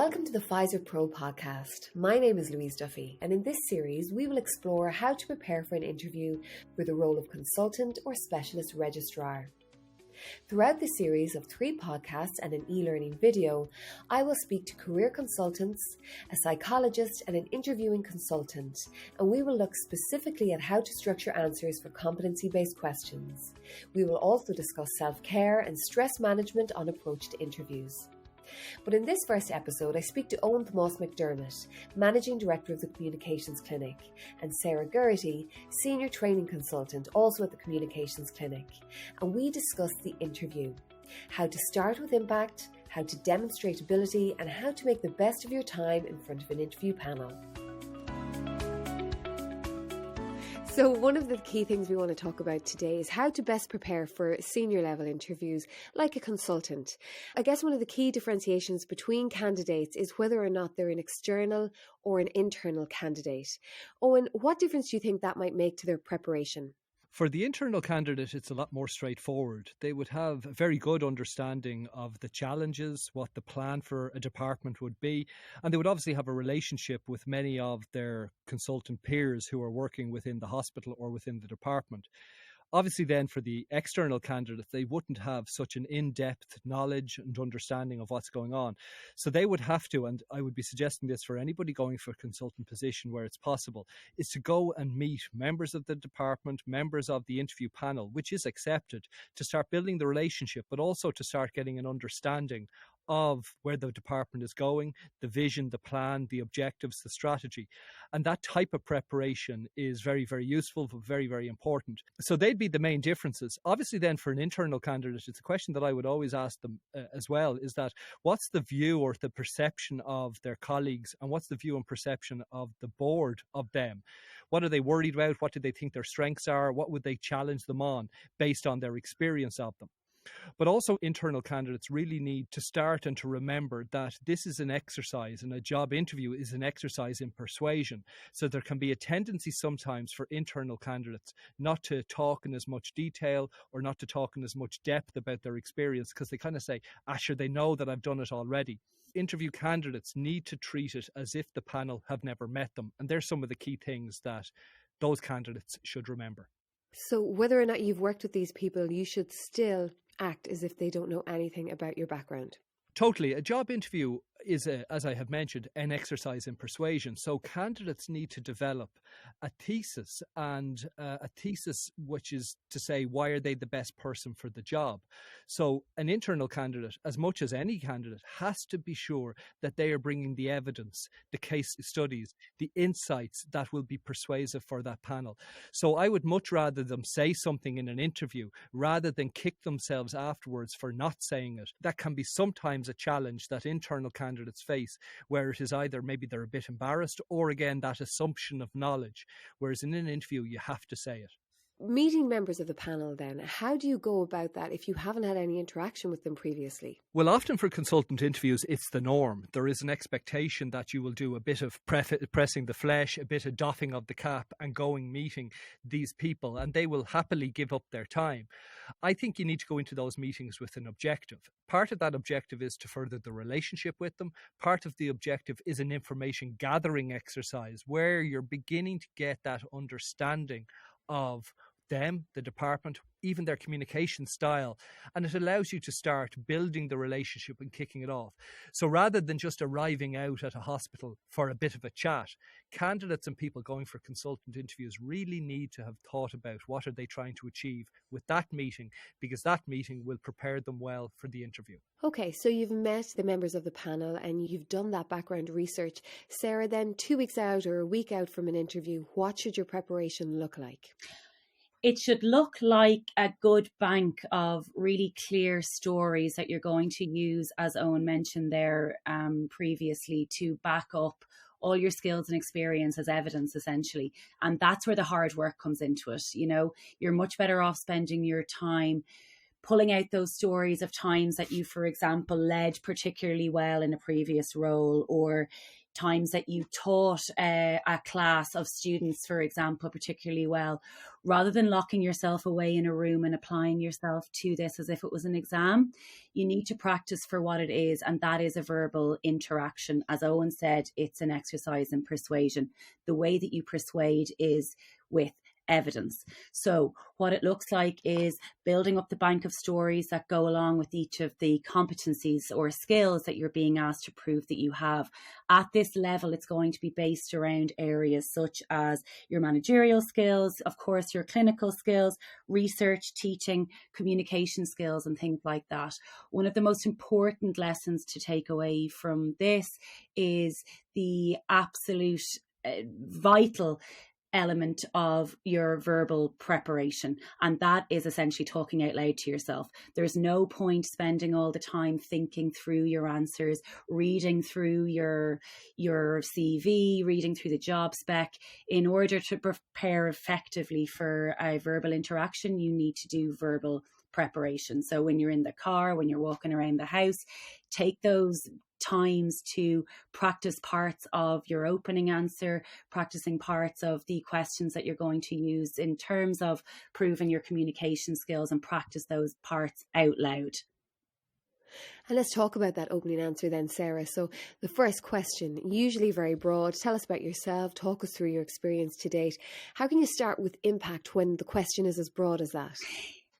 Welcome to the Pfizer Podcast. My name is Louise Duffy, and in this series, we will explore how to prepare for an interview for the role of consultant or specialist registrar. Throughout the series of 3 podcasts and an e-learning video, I will speak to career consultants, a psychologist, and an interviewing consultant, and we will look specifically at how to structure answers for competency-based questions. We will also discuss self-care and stress management on approach to interviews. But in this first episode, I speak to Owen Thomas McDermott, Managing Director of the Communications Clinic, and Sarah Geraghty, Senior Training Consultant, also at the Communications Clinic. And we discuss the interview, how to start with impact, how to demonstrate ability, and how to make the best of your time in front of an interview panel. So one of the key things we want to talk about today is how to best prepare for senior level interviews like a consultant. I guess one of the key differentiations between candidates is whether or not they're an external or an internal candidate. Owen, what difference do you think that might make to their preparation? For the internal candidate, it's a lot more straightforward. They would have a very good understanding of the challenges, what the plan for a department would be, and they would obviously have a relationship with many of their consultant peers who are working within the hospital or within the department. Obviously then for the external candidate, they wouldn't have such an in-depth knowledge and understanding of what's going on. So they would have to, and I would be suggesting this for anybody going for a consultant position where it's possible, is to go and meet members of the department, members of the interview panel, which is accepted, to start building the relationship, but also to start getting an understanding of where the department is going, the vision, the plan, the objectives, the strategy. And that type of preparation is very, very useful, very, very important. So they'd be the main differences. Obviously then for an internal candidate, it's a question that I would always ask them as well, is that what's the view or the perception of their colleagues, and what's the view and perception of the board of them? What are they worried about? What do they think their strengths are? What would they challenge them on based on their experience of them? But also internal candidates really need to start and to remember that this is an exercise, and a job interview is an exercise in persuasion. So there can be a tendency sometimes for internal candidates not to talk in as much detail or not to talk in as much depth about their experience, because they kind of say, sure, they know that I've done it already. Interview candidates need to treat it as if the panel have never met them. And there's some of the key things that those candidates should remember. So whether or not you've worked with these people, you should still act as if they don't know anything about your background. Totally. A job interview is, as I have mentioned, an exercise in persuasion. So candidates need to develop a thesis, and a thesis which is to say, why are they the best person for the job? So an internal candidate, as much as any candidate, has to be sure that they are bringing the evidence, the case studies, the insights that will be persuasive for that panel. So I would much rather them say something in an interview rather than kick themselves afterwards for not saying it. That can be sometimes a challenge that internal candidates face, where it is either maybe they're a bit embarrassed or again that assumption of knowledge, whereas in an interview you have to say it. Meeting members of the panel then, how do you go about that if you haven't had any interaction with them previously? Well, often for consultant interviews, it's the norm. There is an expectation that you will do a bit of pressing the flesh, a bit of doffing of the cap and going meeting these people, and they will happily give up their time. I think you need to go into those meetings with an objective. Part of that objective is to further the relationship with them. Part of the objective is an information gathering exercise where you're beginning to get that understanding of them, the department, even their communication style, and it allows you to start building the relationship and kicking it off. So rather than just arriving out at a hospital for a bit of a chat, candidates and people going for consultant interviews really need to have thought about what are they trying to achieve with that meeting, because that meeting will prepare them well for the interview. Okay, so you've met the members of the panel and you've done that background research. Sarah, then 2 weeks out or a week out from an interview, what should your preparation look like? It should look like a good bank of really clear stories that you're going to use, as Owen mentioned there previously, to back up all your skills and experience as evidence, essentially. And that's where the hard work comes into it. You know, you're much better off spending your time pulling out those stories of times that you, for example, led particularly well in a previous role, or times that you taught a class of students, for example, particularly well, rather than locking yourself away in a room and applying yourself to this as if it was an exam, you need to practice for what it is, and that is a verbal interaction. As Owen said, it's an exercise in persuasion. The way that you persuade is with evidence. So what it looks like is building up the bank of stories that go along with each of the competencies or skills that you're being asked to prove that you have. At this level, it's going to be based around areas such as your managerial skills, of course, your clinical skills, research, teaching, communication skills, and things like that. One of the most important lessons to take away from this is the absolute vital element of your verbal preparation, and that is essentially talking out loud to yourself. There's no point spending all the time thinking through your answers, reading through your CV, reading through the job spec. In order to prepare effectively for a verbal interaction, you need to do verbal preparation. So when you're in the car, when you're walking around the house, take those times to practice parts of your opening answer, practicing parts of the questions that you're going to use in terms of proving your communication skills, and practice those parts out loud. And let's talk about that opening answer then, Sarah. So the first question, usually very broad. Tell us about yourself. Talk us through your experience to date. How can you start with impact when the question is as broad as that?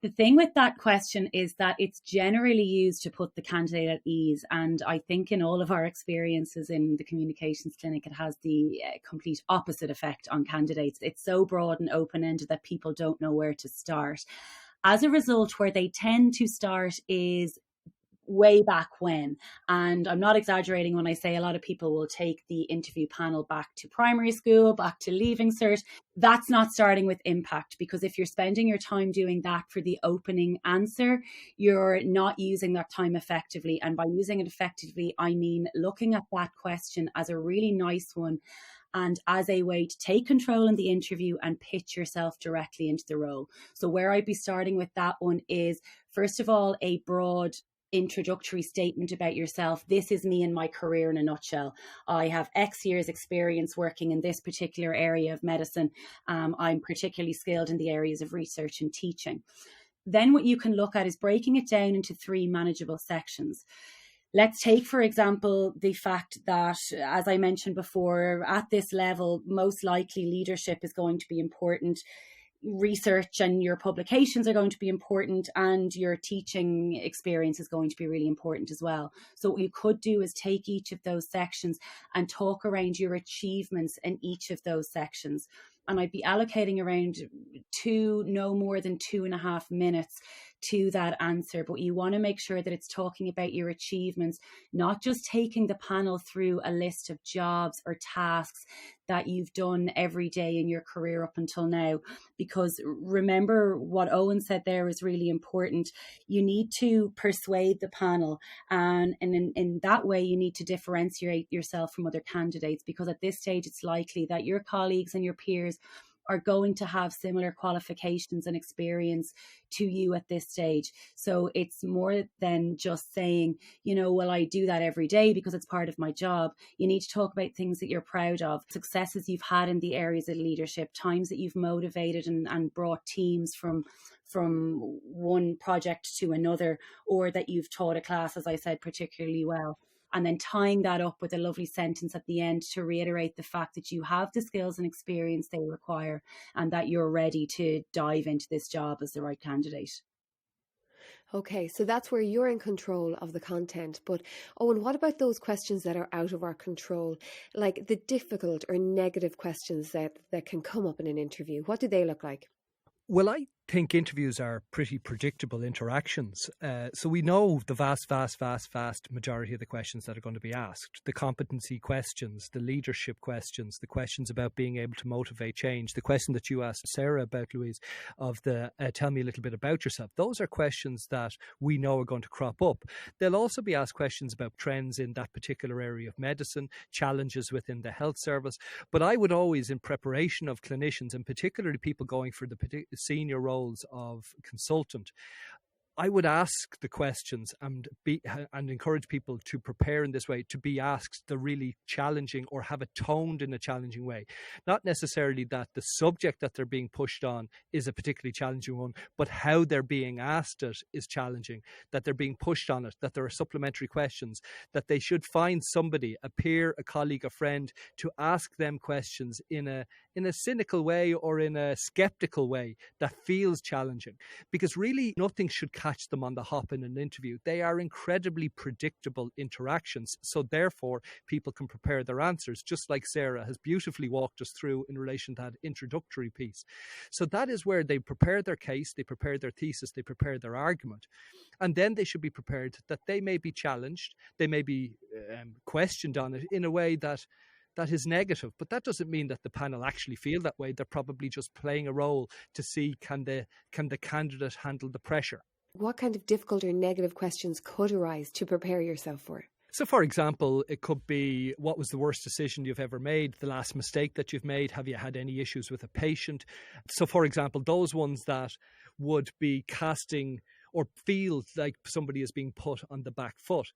The thing with that question is that it's generally used to put the candidate at ease. And I think in all of our experiences in the communications clinic, it has the complete opposite effect on candidates. It's so broad and open-ended that people don't know where to start. As a result, where they tend to start is way back when. And I'm not exaggerating when I say a lot of people will take the interview panel back to primary school, back to Leaving Cert. That's not starting with impact, because if you're spending your time doing that for the opening answer, you're not using that time effectively. And by using it effectively, I mean looking at that question as a really nice one and as a way to take control in the interview and pitch yourself directly into the role. So where I'd be starting with that one is, first of all, a broad introductory statement about yourself. This is me and my career in a nutshell. I have X years experience working in this particular area of medicine. I'm particularly skilled in the areas of research and teaching. Then what you can look at is breaking it down into 3 manageable sections. Let's take, for example, the fact that, as I mentioned before, at this level, most likely leadership is going to be important. Research and your publications are going to be important, and your teaching experience is going to be really important as well. So what you could do is take each of those sections and talk around your achievements in each of those sections. And I'd be allocating around no more than 2.5 minutes to that answer. But you want to make sure that it's talking about your achievements, not just taking the panel through a list of jobs or tasks that you've done every day in your career up until now. Because remember, what Owen said there is really important. You need to persuade the panel, and in that way you need to differentiate yourself from other candidates, because at this stage it's likely that your colleagues and your peers are going to have similar qualifications and experience to you at this stage. So it's more than just saying, well, I do that every day because it's part of my job. You need to talk about things that you're proud of, successes you've had in the areas of leadership, times that you've motivated and brought teams from one project to another, or that you've taught a class, as I said, particularly well. And then tying that up with a lovely sentence at the end to reiterate the fact that you have the skills and experience they require, and that you're ready to dive into this job as the right candidate. Okay, so that's where you're in control of the content. But Owen, what about those questions that are out of our control, like the difficult or negative questions that can come up in an interview? What do they look like? Well, I think interviews are pretty predictable interactions. So we know the vast majority of the questions that are going to be asked. The competency questions, the leadership questions, the questions about being able to motivate change, the question that you asked Sarah about, Louise, of the tell me a little bit about yourself. Those are questions that we know are going to crop up. They'll also be asked questions about trends in that particular area of medicine, challenges within the health service. But I would always, in preparation of clinicians, and particularly people going for the senior roles of consultant, I would ask the questions and encourage people to prepare in this way, to be asked the really challenging or have it toned in a challenging way. Not necessarily that the subject that they're being pushed on is a particularly challenging one, but how they're being asked it is challenging, that they're being pushed on it, that there are supplementary questions, that they should find somebody, a peer, a colleague, a friend, to ask them questions in a cynical way or in a skeptical way that feels challenging. Because really nothing should catch them on the hop in an interview. They are incredibly predictable interactions. So therefore, people can prepare their answers, just like Sarah has beautifully walked us through in relation to that introductory piece. So that is where they prepare their case, they prepare their thesis, they prepare their argument. And then they should be prepared that they may be challenged, they may be questioned on it in a way that is negative, but that doesn't mean that the panel actually feel that way. They're probably just playing a role to see can the candidate handle the pressure. What kind of difficult or negative questions could arise to prepare yourself for? So, for example, it could be, what was the worst decision you've ever made? The last mistake that you've made? Have you had any issues with a patient? So, for example, those ones that would be casting or feel like somebody is being put on the back foot.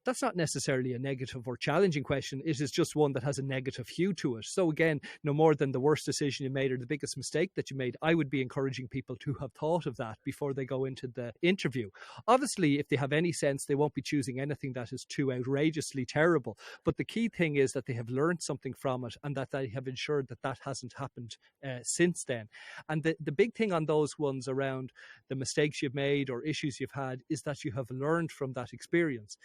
That's not necessarily a negative or challenging question. It is just one that has a negative hue to it. So again, no more than the worst decision you made or the biggest mistake that you made, I would be encouraging people to have thought of that before they go into the interview. Obviously, if they have any sense, they won't be choosing anything that is too outrageously terrible. But the key thing is that they have learned something from it and that they have ensured that that hasn't happened since then. And the big thing on those ones around the mistakes you've made or issues you've had is that you have learned from that experience.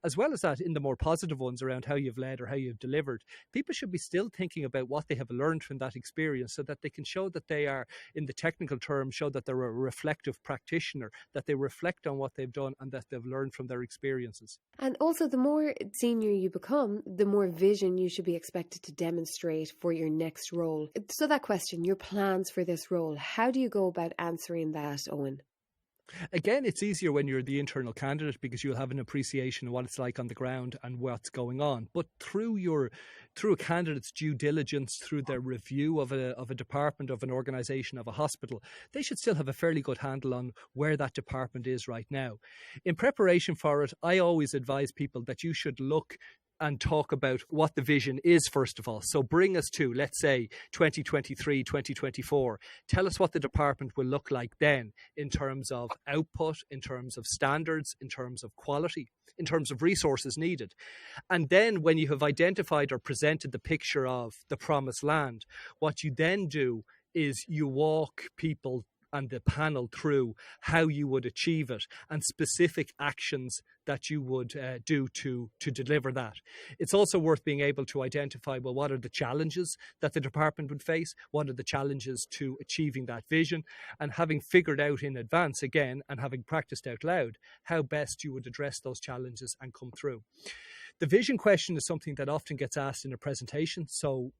As well as that, in the more positive ones around how you've led or how you've delivered, people should be still thinking about what they have learned from that experience so that they can show that they are, in the technical term, show that they're a reflective practitioner, that they reflect on what they've done and that they've learned from their experiences. And also, the more senior you become, the more vision you should be expected to demonstrate for your next role. So that question, your plans for this role, how do you go about answering that, Owen? Again, it's easier when you're the internal candidate because you'll have an appreciation of what it's like on the ground and what's going on. But through a candidate's due diligence, through their review of a department, of an organisation, of a hospital, they should still have a fairly good handle on where that department is right now. In preparation for it, I always advise people that you should look and talk about what the vision is, first of all. So bring us to, let's say, 2023, 2024. Tell us what the department will look like then in terms of output, in terms of standards, in terms of quality, in terms of resources needed. And then when you have identified or presented the picture of the promised land, what you then do is you walk people and the panel through how you would achieve it and specific actions that you would do to deliver that. It's also worth being able to identify, well, what are the challenges that the department would face? What are the challenges to achieving that vision? And having figured out in advance again and having practiced out loud, how best you would address those challenges and come through. The vision question is something that often gets asked in a presentation. So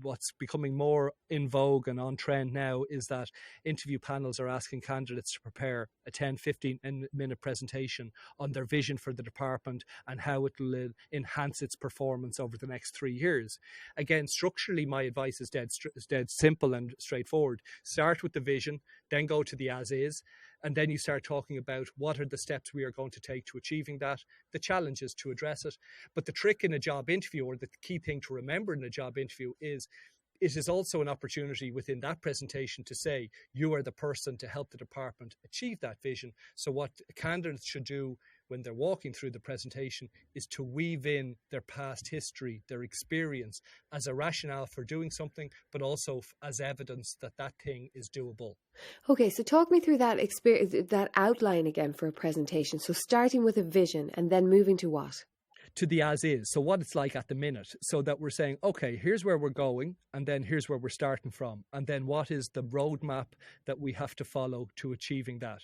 what's becoming more in vogue and on trend now is that interview panels are asking candidates to prepare a 10, 15-minute presentation on their vision for the department and how it will enhance its performance over the next 3 years. Again, structurally, my advice is dead simple and straightforward. Start with the vision, then go to the as is, and then you start talking about what are the steps we are going to take to achieving that, the challenges to address it. But the trick in a job interview, or the key thing to remember in a job interview, is it is also an opportunity within that presentation to say you are the person to help the department achieve that vision. So what candidates should do when they're walking through the presentation is to weave in their past history, their experience as a rationale for doing something, but also as evidence that that thing is doable. Okay, so talk me through that experience, that outline again for a presentation. So starting with a vision and then moving to what? To the as is, so what it's like at the minute, so that we're saying, okay, here's where we're going, and then here's where we're starting from, and then what is the roadmap that we have to follow to achieving that.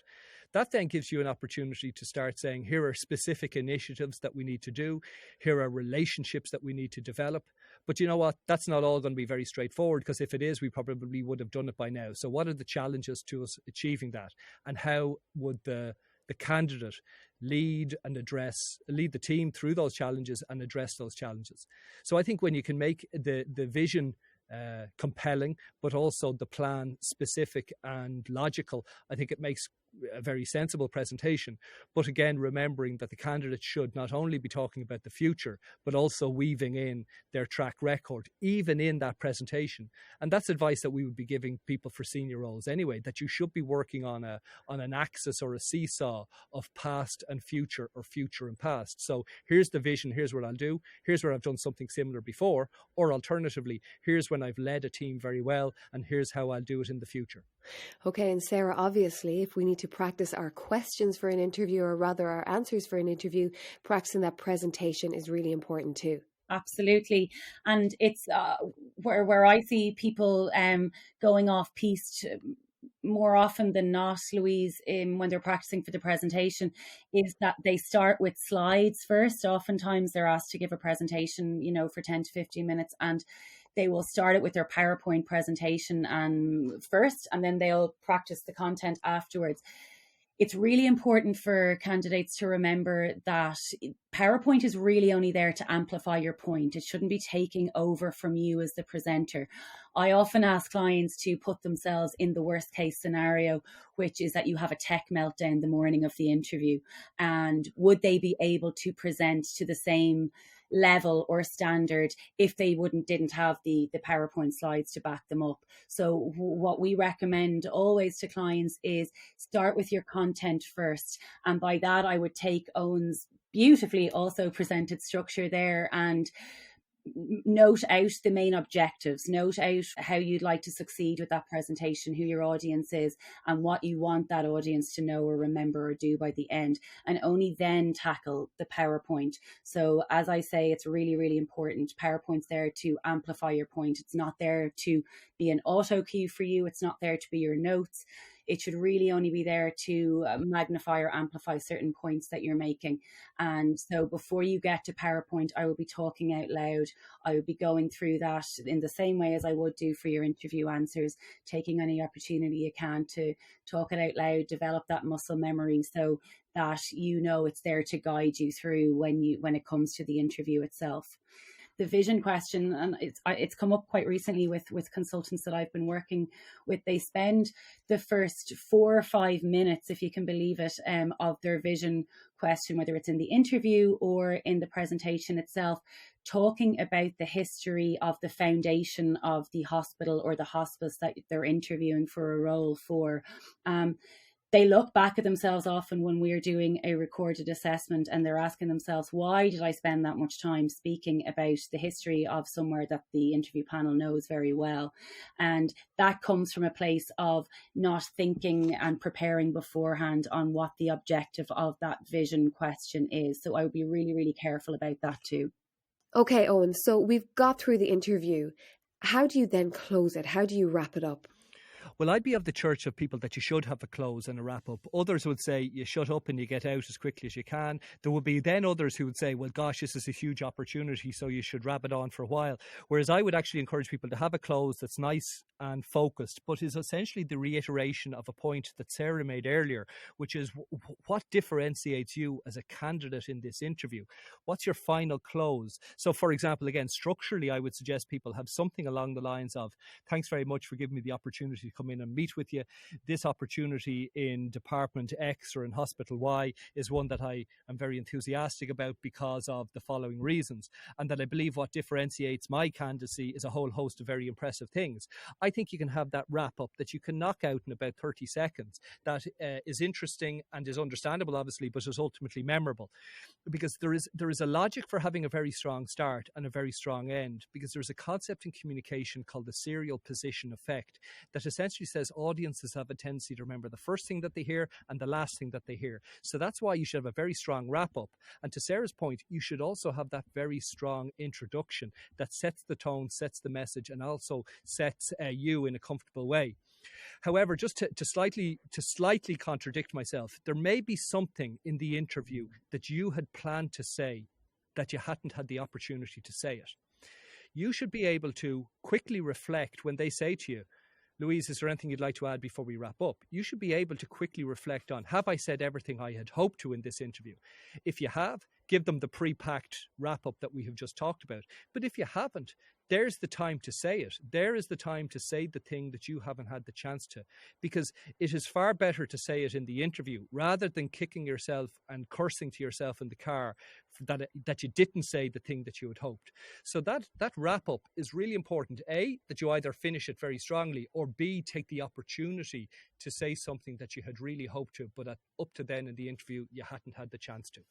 That then gives you an opportunity to start saying, here are specific initiatives that we need to do, here are relationships that we need to develop. But you know what? That's not all going to be very straightforward, because if it is, we probably would have done it by now. So what are the challenges to us achieving that? And how would the candidate lead the team through those challenges and address those challenges? So I think when you can make the vision compelling, but also the plan specific and logical, I think it makes a very sensible presentation. But again, remembering that the candidate should not only be talking about the future, but also weaving in their track record, even in that presentation. And that's advice that we would be giving people for senior roles anyway, that you should be working on an axis or a seesaw of past and future, or future and past. So here's the vision, here's what I'll do, here's where I've done something similar before, or alternatively, here's when I've led a team very well, and here's how I'll do it in the future. Okay, and Sarah, obviously, if we need to practice our questions for an interview, or rather our answers for an interview, practicing that presentation is really important too. Absolutely. And it's where I see people going off piste more often than not, Louise, when they're practicing for the presentation, is that they start with slides first. Oftentimes they're asked to give a presentation, for 10 to 15 minutes, and they will start it with their PowerPoint presentation first, and then they'll practice the content afterwards. It's really important for candidates to remember that PowerPoint is really only there to amplify your point. It shouldn't be taking over from you as the presenter. I often ask clients to put themselves in the worst case scenario, which is that you have a tech meltdown the morning of the interview. And would they be able to present to the same level or standard if they didn't have the PowerPoint slides to back them up? So what we recommend always to clients is start with your content first. And by that, I would take Owen's beautifully also presented structure there and note out the main objectives, note out how you'd like to succeed with that presentation, who your audience is, and what you want that audience to know or remember or do by the end, and only then tackle the PowerPoint. So as I say, it's really, really important. PowerPoint's there to amplify your point. It's not there to be an auto cue for you. It's not there to be your notes. It should really only be there to magnify or amplify certain points that you're making. And so before you get to PowerPoint, I will be talking out loud. I would be going through that in the same way as I would do for your interview answers, taking any opportunity you can to talk it out loud, develop that muscle memory so that it's there to guide you through when it comes to the interview itself. The vision question, and it's come up quite recently with consultants that I've been working with. They spend the first 4 or 5 minutes, if you can believe it, of their vision question, whether it's in the interview or in the presentation itself, talking about the history of the foundation of the hospital or the hospice that they're interviewing for a role for. They look back at themselves often when we're doing a recorded assessment, and they're asking themselves, why did I spend that much time speaking about the history of somewhere that the interview panel knows very well? And that comes from a place of not thinking and preparing beforehand on what the objective of that vision question is. So I would be really, really careful about that too. Okay, Owen, so we've got through the interview. How do you then close it? How do you wrap it up? Well, I'd be of the church of people that you should have a close and a wrap up. Others would say you shut up and you get out as quickly as you can. There would be then others who would say, well, gosh, this is a huge opportunity, so you should wrap it on for a while. Whereas I would actually encourage people to have a close that's nice and focused, but is essentially the reiteration of a point that Sarah made earlier, which is what differentiates you as a candidate in this interview? What's your final close? So, for example, again, structurally, I would suggest people have something along the lines of, thanks very much for giving me the opportunity to come in and meet with you. This opportunity in Department X or in Hospital Y is one that I am very enthusiastic about because of the following reasons, and that I believe what differentiates my candidacy is a whole host of very impressive things. I think you can have that wrap up that you can knock out in about 30 seconds that is interesting and is understandable, obviously, but is ultimately memorable. Because there is a logic for having a very strong start and a very strong end, because there's a concept in communication called the serial position effect that essentially says audiences have a tendency to remember the first thing that they hear and the last thing that they hear. So that's why you should have a very strong wrap up. And to Sarah's point, you should also have that very strong introduction that sets the tone, sets the message, and also sets you in a comfortable way. However, just to slightly contradict myself, there may be something in the interview that you had planned to say that you hadn't had the opportunity to say it. You should be able to quickly reflect when they say to you, Louise, is there anything you'd like to add before we wrap up? You should be able to quickly reflect on, have I said everything I had hoped to in this interview? If you have, give them the pre-packed wrap-up that we have just talked about. But if you haven't, there's the time to say it. There is the time to say the thing that you haven't had the chance to, because it is far better to say it in the interview rather than kicking yourself and cursing to yourself in the car that you didn't say the thing that you had hoped. So that wrap up is really important. A, that you either finish it very strongly, or B, take the opportunity to say something that you had really hoped to, but up to then in the interview, you hadn't had the chance to.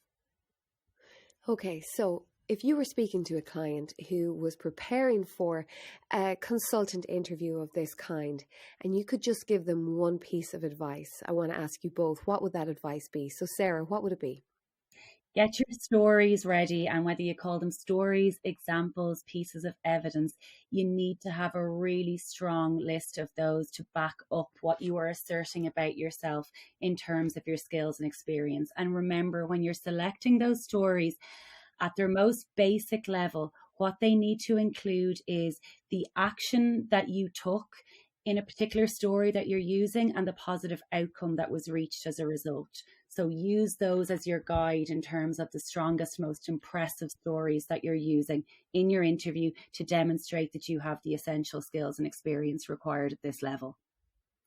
Okay, so if you were speaking to a client who was preparing for a consultant interview of this kind, and you could just give them one piece of advice, I want to ask you both, what would that advice be? So Sarah, what would it be? Get your stories ready, and whether you call them stories, examples, pieces of evidence, you need to have a really strong list of those to back up what you are asserting about yourself in terms of your skills and experience. And remember, when you're selecting those stories, at their most basic level, what they need to include is the action that you took in a particular story that you're using and the positive outcome that was reached as a result. So use those as your guide in terms of the strongest, most impressive stories that you're using in your interview to demonstrate that you have the essential skills and experience required at this level.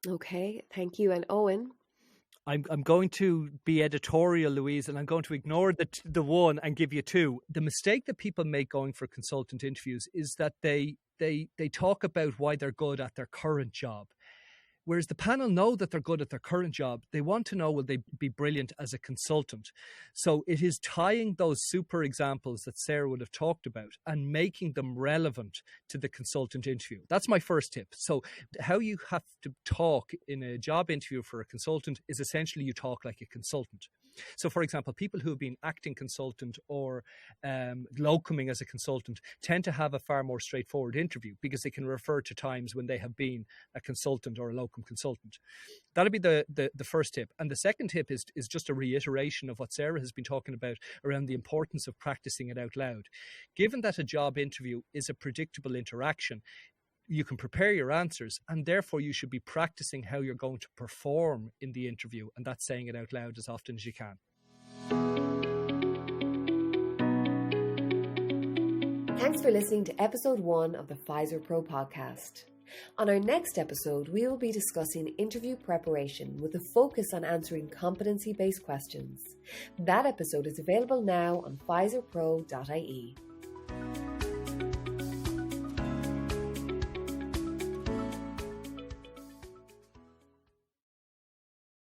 Okay, thank you. And Owen? I'm going to be editorial, Louise, and I'm going to ignore the one and give you two. The mistake that people make going for consultant interviews is that they talk about why they're good at their current job. Whereas the panel know that they're good at their current job, they want to know, will they be brilliant as a consultant? So it is tying those super examples that Sarah would have talked about and making them relevant to the consultant interview. That's my first tip. So how you have to talk in a job interview for a consultant is essentially you talk like a consultant. So, for example, people who have been acting consultant or locuming as a consultant tend to have a far more straightforward interview because they can refer to times when they have been a consultant or a locum consultant. That'll be the first tip. And the second tip is just a reiteration of what Sarah has been talking about around the importance of practicing it out loud. Given that a job interview is a predictable interaction, you can prepare your answers, and therefore you should be practicing how you're going to perform in the interview, and that's saying it out loud as often as you can. Thanks for listening to episode 1 of the Pfizer Pro podcast. On our next episode, we will be discussing interview preparation with a focus on answering competency-based questions. That episode is available now on pfizerpro.ie.